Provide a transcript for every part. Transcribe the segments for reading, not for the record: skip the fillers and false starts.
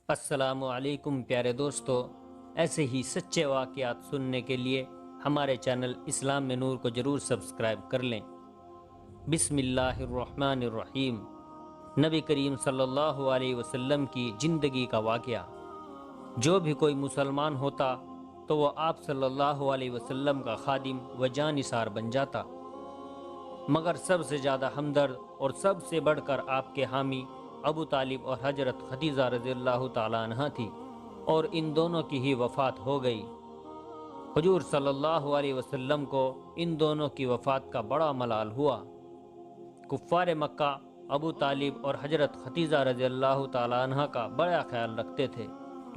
السلام علیکم پیارے دوستو، ایسے ہی سچے واقعات سننے کے لیے ہمارے چینل اسلام میں نور کو ضرور سبسکرائب کر لیں۔ بسم اللہ الرحمن الرحیم۔ نبی کریم صلی اللہ علیہ وسلم کی زندگی کا واقعہ۔ جو بھی کوئی مسلمان ہوتا تو وہ آپ صلی اللہ علیہ وسلم کا خادم و جانثار بن جاتا، مگر سب سے زیادہ ہمدرد اور سب سے بڑھ کر آپ کے حامی ابو طالب اور حضرت خدیجہ رضی اللہ تعالیٰ عنہ تھی، اور ان دونوں کی ہی وفات ہو گئی۔ حضور صلی اللہ علیہ وسلم کو ان دونوں کی وفات کا بڑا ملال ہوا۔ کفار مکہ ابو طالب اور حضرت خدیجہ رضی اللہ تعالیٰ عنہ کا بڑا خیال رکھتے تھے،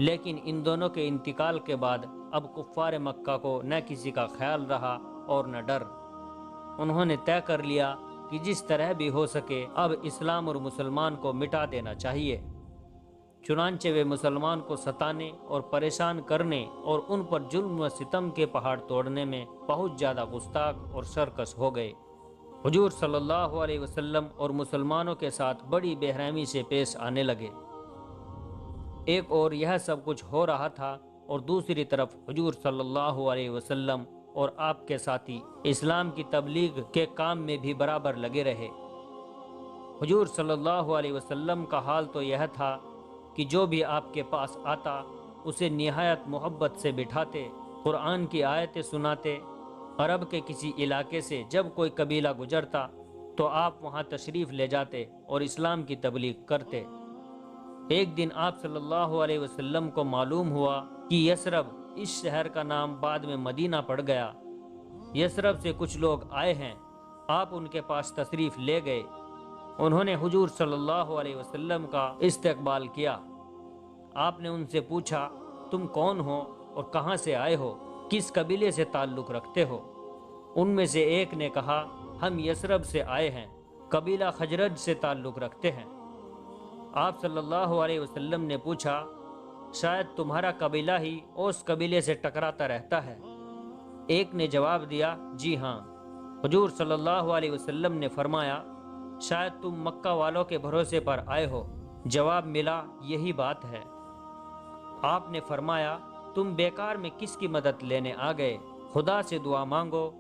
لیکن ان دونوں کے انتقال کے بعد اب کفار مکہ کو نہ کسی کا خیال رہا اور نہ ڈر۔ انہوں نے طے کر لیا کہ جس طرح بھی ہو سکے اب اسلام اور مسلمان کو مٹا دینا چاہیے۔ چنانچہ وہ مسلمان کو ستانے اور پریشان کرنے اور ان پر ظلم و ستم کے پہاڑ توڑنے میں بہت زیادہ گستاخ اور سرکش ہو گئے۔ حضور صلی اللہ علیہ وسلم اور مسلمانوں کے ساتھ بڑی بے رحمی سے پیش آنے لگے۔ ایک اور یہ سب کچھ ہو رہا تھا اور دوسری طرف حضور صلی اللہ علیہ وسلم اور آپ کے ساتھی اسلام کی تبلیغ کے کام میں بھی برابر لگے رہے۔ حضور صلی اللہ علیہ وسلم کا حال تو یہ تھا کہ جو بھی آپ کے پاس آتا اسے نہایت محبت سے بٹھاتے، قرآن کی آیتیں سناتے۔ عرب کے کسی علاقے سے جب کوئی قبیلہ گزرتا تو آپ وہاں تشریف لے جاتے اور اسلام کی تبلیغ کرتے۔ ایک دن آپ صلی اللہ علیہ وسلم کو معلوم ہوا کہ یثرب، اس شہر کا نام بعد میں مدینہ پڑ گیا، یثرب سے کچھ لوگ آئے ہیں۔ آپ ان کے پاس تشریف لے گئے۔ انہوں نے حضور صلی اللہ علیہ وسلم کا استقبال کیا۔ آپ نے ان سے پوچھا، تم کون ہو اور کہاں سے آئے ہو، کس قبیلے سے تعلق رکھتے ہو؟ ان میں سے ایک نے کہا، ہم یثرب سے آئے ہیں، قبیلہ خزرج سے تعلق رکھتے ہیں۔ آپ صلی اللہ علیہ وسلم نے پوچھا، شاید تمہارا قبیلہ ہی اوس قبیلے سے ٹکراتا رہتا ہے؟ ایک نے جواب دیا، جی ہاں۔ حضور صلی اللہ علیہ وسلم نے فرمایا، شاید تم مکہ والوں کے بھروسے پر آئے ہو؟ جواب ملا، یہی بات ہے۔ آپ نے فرمایا، تم بیکار میں کس کی مدد لینے آ گئے؟ خدا سے دعا مانگو،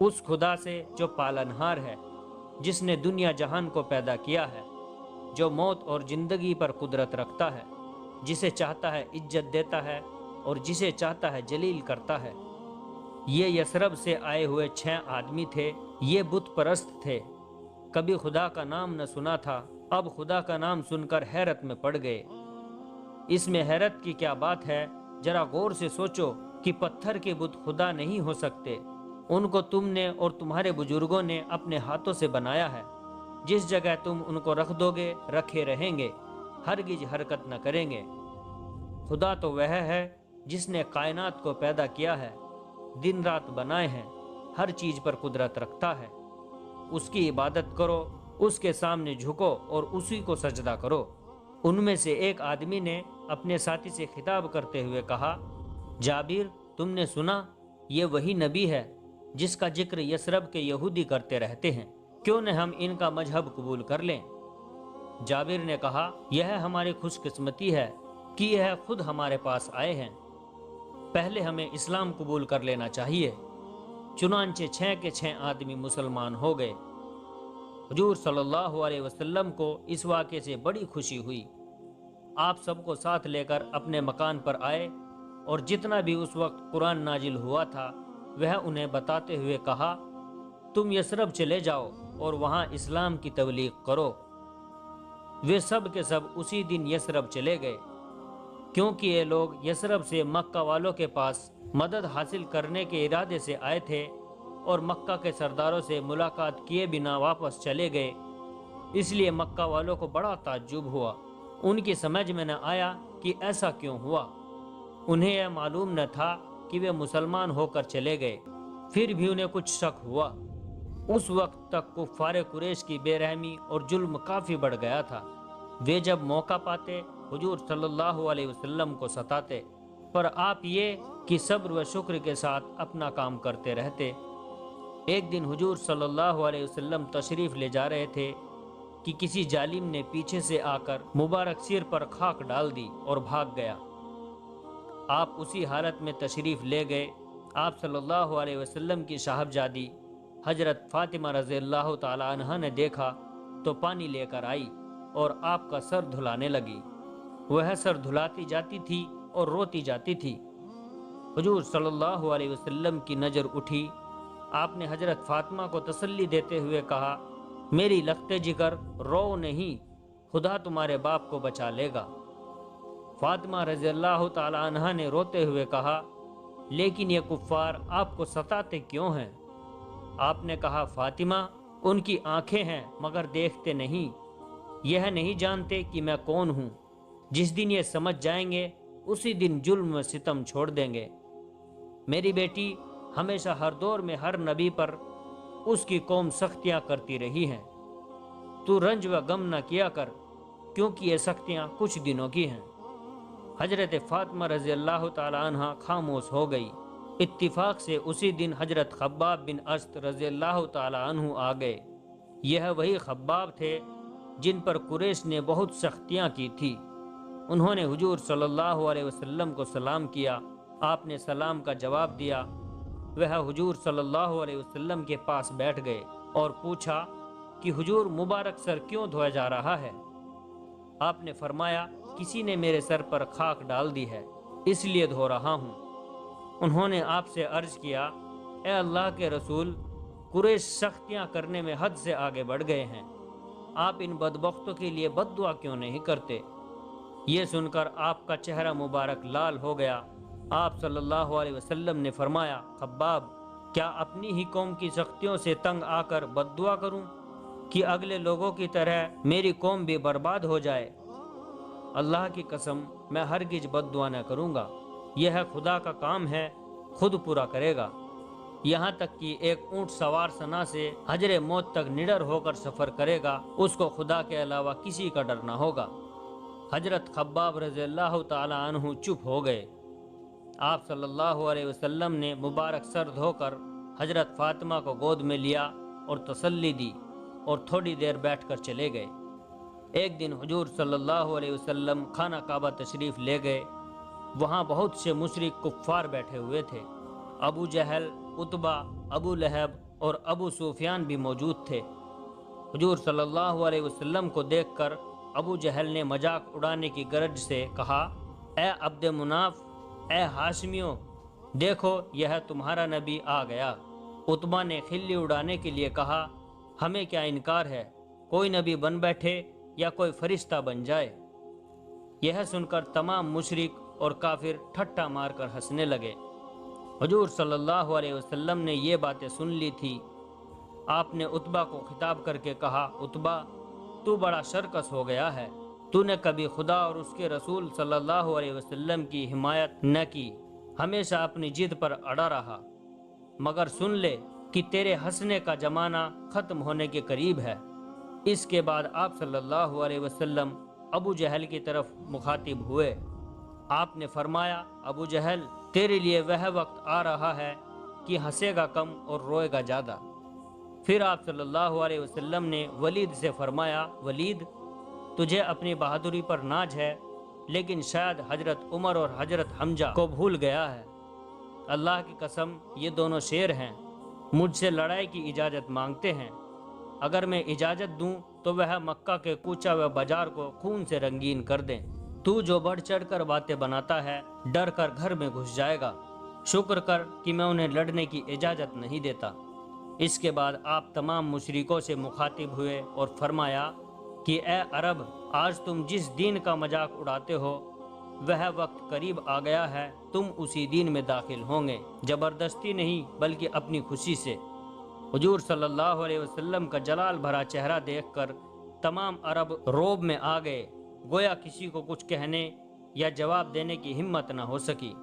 اس خدا سے جو پالنہار ہے، جس نے دنیا جہان کو پیدا کیا ہے، جو موت اور زندگی پر قدرت رکھتا ہے، جسے چاہتا ہے عزت دیتا ہے اور جسے چاہتا ہے ذلیل کرتا ہے۔ یہ یثرب سے آئے ہوئے 6 آدمی تھے۔ یہ بت پرست تھے، کبھی خدا کا نام نہ سنا تھا، اب خدا کا نام سن کر حیرت میں پڑ گئے۔ اس میں حیرت کی کیا بات ہے؟ ذرا غور سے سوچو کہ پتھر کے بت خدا نہیں ہو سکتے۔ ان کو تم نے اور تمہارے بزرگوں نے اپنے ہاتھوں سے بنایا ہے۔ جس جگہ تم ان کو رکھ دو گے رکھے رہیں گے، ہرگز حرکت نہ کریں گے۔ خدا تو وہ ہے جس نے کائنات کو پیدا کیا ہے، دن رات بنائے ہیں، ہر چیز پر قدرت رکھتا ہے۔ اس کی عبادت کرو، اس کے سامنے جھکو اور اسی کو سجدہ کرو۔ ان میں سے ایک آدمی نے اپنے ساتھی سے خطاب کرتے ہوئے کہا، جابر، تم نے سنا؟ یہ وہی نبی ہے جس کا ذکر یثرب کے یہودی کرتے رہتے ہیں، کیوں نہ ہم ان کا مذہب قبول کر لیں؟ جابر نے کہا، یہ ہماری خوش قسمتی ہے کہ یہ خود ہمارے پاس آئے ہیں، پہلے ہمیں اسلام قبول کر لینا چاہیے۔ چنانچہ 6 کے 6 آدمی مسلمان ہو گئے۔ حضور صلی اللہ علیہ وسلم کو اس واقعے سے بڑی خوشی ہوئی۔ آپ سب کو ساتھ لے کر اپنے مکان پر آئے اور جتنا بھی اس وقت قرآن نازل ہوا تھا وہ انہیں بتاتے ہوئے کہا، تم یثرب چلے جاؤ اور وہاں اسلام کی تبلیغ کرو۔ وہ سب کے سب اسی دن یثرب چلے گئے، کیونکہ یہ لوگ یثرب سے مکہ والوں کے پاس مدد حاصل کرنے کے ارادے سے آئے تھے اور مکہ کے سرداروں سے ملاقات کیے بنا واپس چلے گئے۔ اس لیے مکہ والوں کو بڑا تعجب ہوا۔ ان کی سمجھ میں نہ آیا کہ ایسا کیوں ہوا۔ انہیں یہ معلوم نہ تھا کہ وہ مسلمان ہو کر چلے گئے، پھر بھی انہیں کچھ شک ہوا۔ اس وقت تک کفار قریش کی بے رحمی اور ظلم کافی بڑھ گیا تھا۔ وہ جب موقع پاتے حضور صلی اللہ علیہ وسلم کو ستاتے، پر آپ یہ کہ صبر و شکر کے ساتھ اپنا کام کرتے رہتے۔ ایک دن حضور صلی اللہ علیہ وسلم تشریف لے جا رہے تھے کہ کسی ظالم نے پیچھے سے آ کر مبارک سر پر خاک ڈال دی اور بھاگ گیا۔ آپ اسی حالت میں تشریف لے گئے۔ آپ صلی اللہ علیہ وسلم کی صاحبزادی حضرت فاطمہ رضی اللہ تعالی عنہا نے دیکھا تو پانی لے کر آئی اور آپ کا سر دھلانے لگی۔ وہ سر دھلاتی جاتی تھی اور روتی جاتی تھی۔ حضور صلی اللہ علیہ وسلم کی نظر اٹھی۔ آپ نے حضرت فاطمہ کو تسلی دیتے ہوئے کہا، میری لخت جگر، رو نہیں، خدا تمہارے باپ کو بچا لے گا۔ فاطمہ رضی اللہ تعالی عنہا نے روتے ہوئے کہا، لیکن یہ کفار آپ کو ستاتے کیوں ہیں؟ آپ نے کہا، فاطمہ، ان کی آنکھیں ہیں مگر دیکھتے نہیں، یہ نہیں جانتے کہ میں کون ہوں۔ جس دن یہ سمجھ جائیں گے اسی دن ظلم و ستم چھوڑ دیں گے۔ میری بیٹی، ہمیشہ ہر دور میں ہر نبی پر اس کی قوم سختیاں کرتی رہی ہیں۔ تو رنج و غم نہ کیا کر، کیونکہ یہ سختیاں کچھ دنوں کی ہیں۔ حضرت فاطمہ رضی اللہ تعالی عنہ خاموش ہو گئی۔ اتفاق سے اسی دن حضرت خباب بن اسد رضی اللہ تعالی عنہ آ گئے۔ یہ وہی خباب تھے جن پر قریش نے بہت سختیاں کی تھی۔ انہوں نے حضور صلی اللہ علیہ وسلم کو سلام کیا۔ آپ نے سلام کا جواب دیا۔ وہ حضور صلی اللہ علیہ وسلم کے پاس بیٹھ گئے اور پوچھا کہ حضور مبارک سر کیوں دھویا جا رہا ہے؟ آپ نے فرمایا، کسی نے میرے سر پر خاک ڈال دی ہے، اس لیے دھو رہا ہوں۔ انہوں نے آپ سے عرض کیا، اے اللہ کے رسول، قریش سختیاں کرنے میں حد سے آگے بڑھ گئے ہیں، آپ ان بدبختوں کے لیے بد دعا کیوں نہیں کرتے؟ یہ سن کر آپ کا چہرہ مبارک لال ہو گیا۔ آپ صلی اللہ علیہ وسلم نے فرمایا، خباب، کیا اپنی ہی قوم کی سختیوں سے تنگ آ کر بد دعا کروں کہ اگلے لوگوں کی طرح میری قوم بھی برباد ہو جائے؟ اللہ کی قسم، میں ہرگز بد دعا نہ کروں گا، یہ خدا کا کام ہے، خود پورا کرے گا۔ یہاں تک کہ ایک اونٹ سوار سنا سے حجر موت تک نڈر ہو کر سفر کرے گا، اس کو خدا کے علاوہ کسی کا ڈر نہ ہوگا۔ حضرت خباب رضی اللہ تعالی عنہ چپ ہو گئے۔ آپ صلی اللہ علیہ وسلم نے مبارک سر دھو کر حضرت فاطمہ کو گود میں لیا اور تسلی دی اور تھوڑی دیر بیٹھ کر چلے گئے۔ ایک دن حضور صلی اللہ علیہ وسلم خانہ کعبہ تشریف لے گئے۔ وہاں بہت سے مشرک کفار بیٹھے ہوئے تھے۔ ابو جہل، عتبہ، ابو لہب اور ابو سفیان بھی موجود تھے۔ حضور صلی اللہ علیہ وسلم کو دیکھ کر ابو جہل نے مذاق اڑانے کی غرض سے کہا، اے عبد مناف، اے ہاشمیوں، دیکھو یہ تمہارا نبی آ گیا۔ عتبہ نے خلی اڑانے کے لیے کہا، ہمیں کیا انکار ہے، کوئی نبی بن بیٹھے یا کوئی فرشتہ بن جائے۔ یہ سن کر تمام مشرک اور کافر ٹھٹا مار کر ہنسنے لگے۔ حضور صلی اللہ علیہ وسلم نے یہ باتیں سن لی تھی۔ آپ نے عتبہ کو خطاب کر کے کہا، عتبہ، تو بڑا سرکش ہو گیا ہے، تو نے کبھی خدا اور اس کے رسول صلی اللہ علیہ وسلم کی حمایت نہ کی، ہمیشہ اپنی ضد پر اڑا رہا، مگر سن لے کہ تیرے ہنسنے کا زمانہ ختم ہونے کے قریب ہے۔ اس کے بعد آپ صلی اللہ علیہ وسلم ابو جہل کی طرف مخاطب ہوئے۔ آپ نے فرمایا، ابو جہل، تیرے لیے وہ وقت آ رہا ہے کہ ہنسے گا کم اور روئے گا زیادہ۔ پھر آپ صلی اللہ علیہ وسلم نے ولید سے فرمایا، ولید، تجھے اپنی بہادری پر ناز ہے، لیکن شاید حضرت عمر اور حضرت حمزہ کو بھول گیا ہے۔ اللہ کی قسم، یہ دونوں شیر ہیں، مجھ سے لڑائی کی اجازت مانگتے ہیں۔ اگر میں اجازت دوں تو وہ مکہ کے کوچہ و بازار کو خون سے رنگین کر دیں۔ تو جو بڑھ چڑھ کر باتیں بناتا ہے، ڈر کر گھر میں گھس جائے گا۔ شکر کر کہ میں انہیں لڑنے کی اجازت نہیں دیتا۔ اس کے بعد آپ تمام مشرکوں سے مخاطب ہوئے اور فرمایا کہ اے عرب، آج تم جس دین کا مذاق اڑاتے ہو وہ وقت قریب آ گیا ہے، تم اسی دین میں داخل ہوں گے، زبردستی نہیں بلکہ اپنی خوشی سے۔ حضور صلی اللہ علیہ وسلم کا جلال بھرا چہرہ دیکھ کر تمام عرب رعب میں آ گئے، گویا کسی کو کچھ کہنے یا جواب دینے کی ہمت نہ ہو سکی۔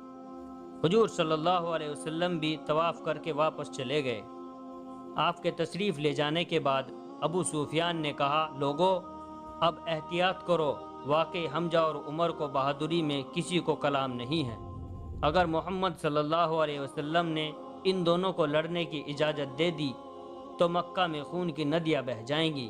حضور صلی اللہ علیہ وسلم بھی طواف کر کے واپس چلے گئے۔ آپ کے تشریف لے جانے کے بعد ابو سفیان نے کہا، لوگو، اب احتیاط کرو، واقعی حمزہ اور عمر کو بہادری میں کسی کو کلام نہیں ہے۔ اگر محمد صلی اللہ علیہ وسلم نے ان دونوں کو لڑنے کی اجازت دے دی تو مکہ میں خون کی ندیاں بہہ جائیں گی،